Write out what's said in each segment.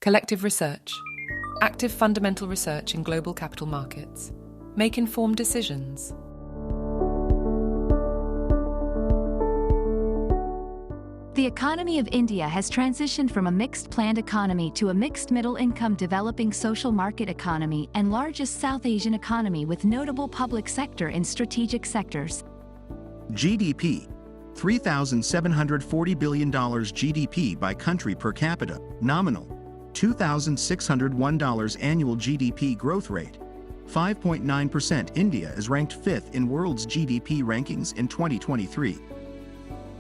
Collective research. Active fundamental research in global capital markets. Make informed decisions. The economy of India has transitioned from a mixed planned economy to a mixed middle-income developing social market economy and largest South Asian economy with notable public sector in strategic sectors. GDP, $3,740 billion GDP by country per capita, nominal, $2,601 annual GDP growth rate, 5.9%. India is ranked 5th in world's GDP rankings in 2023.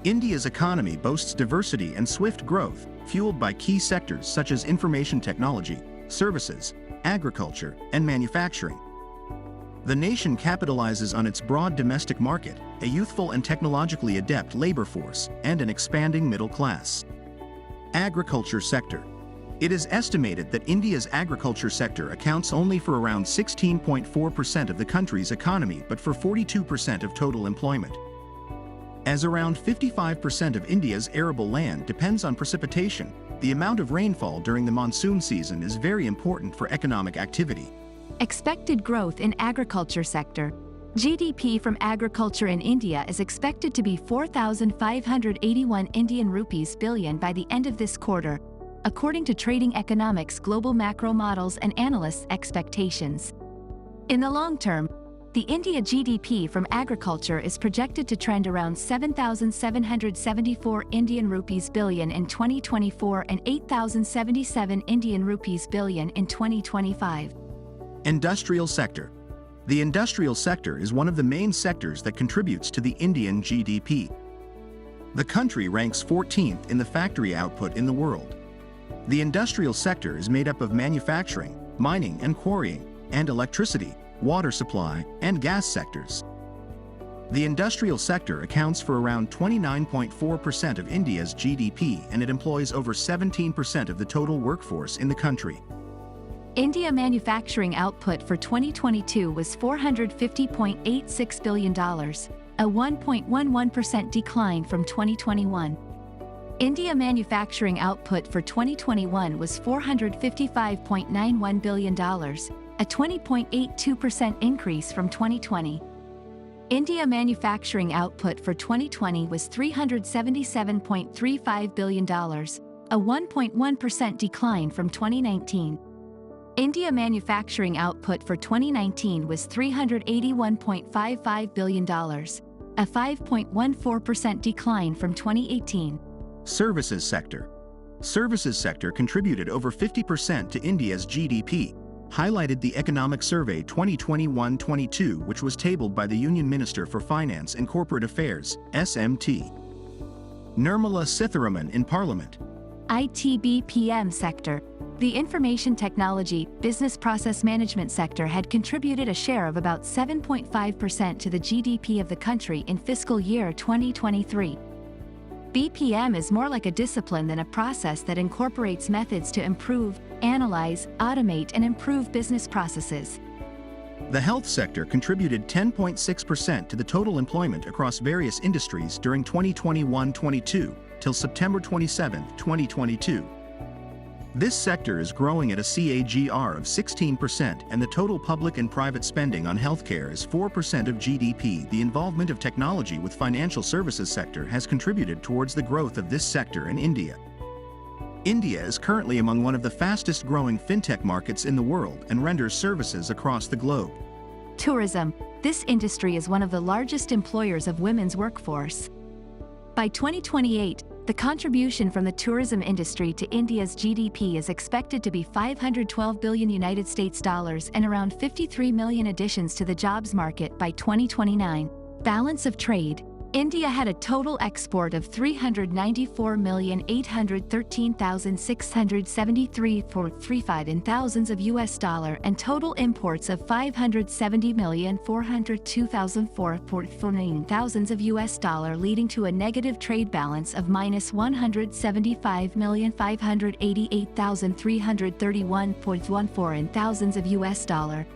India's economy boasts diversity and swift growth, fueled by key sectors such as information technology, services, agriculture, and manufacturing. The nation capitalizes on its broad domestic market, a youthful and technologically adept labor force, and an expanding middle class. Agriculture sector. It is estimated that India's agriculture sector accounts only for around 16.4% of the country's economy but for 42% of total employment. As around 55% of India's arable land depends on precipitation, the amount of rainfall during the monsoon season is very important for economic activity. Expected growth in agriculture sector. GDP from agriculture in India is expected to be 4,581 Indian rupees billion by the end of this quarter, according to Trading Economics Global Macro Models and Analysts' expectations. In the long term, the India GDP from agriculture is projected to trend around 7,774 Indian rupees billion in 2024 and 8,077 Indian rupees billion in 2025. Industrial sector. The industrial sector is one of the main sectors that contributes to the Indian GDP. The country ranks 14th in the factory output in the world. The industrial sector is made up of manufacturing, mining and quarrying, and electricity, water supply, and gas sectors. The industrial sector accounts for around 29.4% of India's GDP, and it employs over 17% of the total workforce in the country. India manufacturing output for 2022 was $450.86 billion, a 1.11% decline from 2021. India manufacturing output for 2021 was $455.91 billion, a 20.82% increase from 2020. India manufacturing output for 2020 was $377.35 billion, a 1.1% decline from 2019. India manufacturing output for 2019 was $381.55 billion, a 5.14% decline from 2018. Services sector. Services sector contributed over 50% to India's GDP, highlighted the Economic Survey 2021-22, which was tabled by the Union Minister for Finance and Corporate Affairs, SMT. Nirmala Sitharaman in Parliament. ITBPM sector. The information technology, business process management sector had contributed a share of about 7.5% to the GDP of the country in fiscal year 2023. BPM is more like a discipline than a process that incorporates methods to improve, analyze, automate, and improve business processes. The health sector contributed 10.6% to the total employment across various industries during 2021-22 till September 27, 2022. This sector is growing at a CAGR of 16%, and the total public and private spending on healthcare is 4% of GDP. The involvement of technology with financial services sector has contributed towards the growth of this sector in India. India is currently among one of the fastest growing fintech markets in the world and renders services across the globe. Tourism. This industry is one of the largest employers of women's workforce. By 2028, the contribution from the tourism industry to India's GDP is expected to be $512 billion United States dollars and around 53 million additions to the jobs market by 2029. Balance of trade. India had a total export of $394,813,673.35 in thousands of US dollar and total imports of $570,402,004.49 thousands of US dollar, leading to a negative trade balance of minus $175,588,331.14 in thousands of US dollar.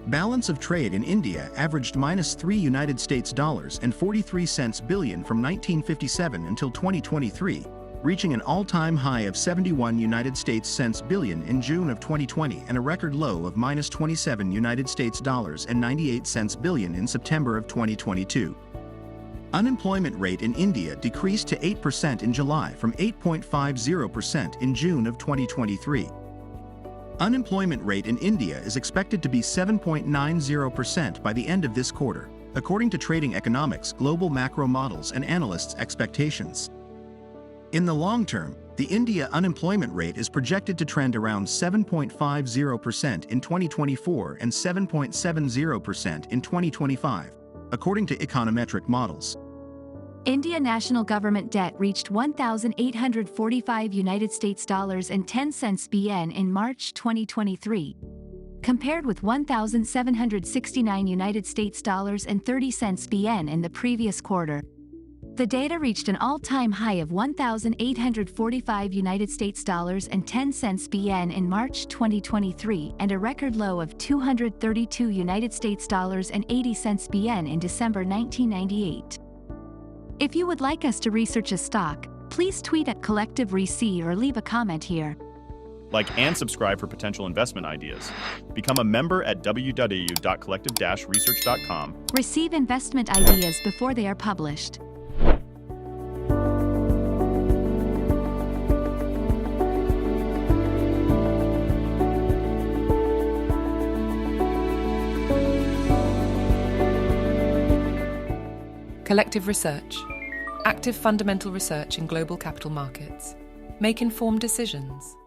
Balance of trade in India averaged minus $3 United States dollars and 43 cents billion from 1957 until 2023, reaching an all-time high of 71 United States cents billion in June of 2020 and a record low of minus 27 United States dollars and 98 cents billion in September of 2022. Unemployment rate in India decreased to 8% in July from 8.50% in June of 2023. Unemployment rate in India is expected to be 7.90% by the end of this quarter, according to Trading Economics global macro models and analysts' expectations. In the long term, the India unemployment rate is projected to trend around 7.50% in 2024 and 7.70% in 2025, according to econometric models. India national government debt reached 1,845 United States dollars and 10 cents BN in March 2023, compared with 1,769 United States dollars and 30 cents BN in the previous quarter. The data reached an all-time high of 1,845 United States dollars and 10 cents BN in March 2023 and a record low of 232 United States dollars and 80 cents BN in December 1998. If you would like us to research a stock, please tweet at Collective REC or leave a comment here. Like and subscribe for potential investment ideas. Become a member at www.collective-research.com. Receive investment ideas before they are published. Collective research. Active fundamental research in global capital markets. Make informed decisions.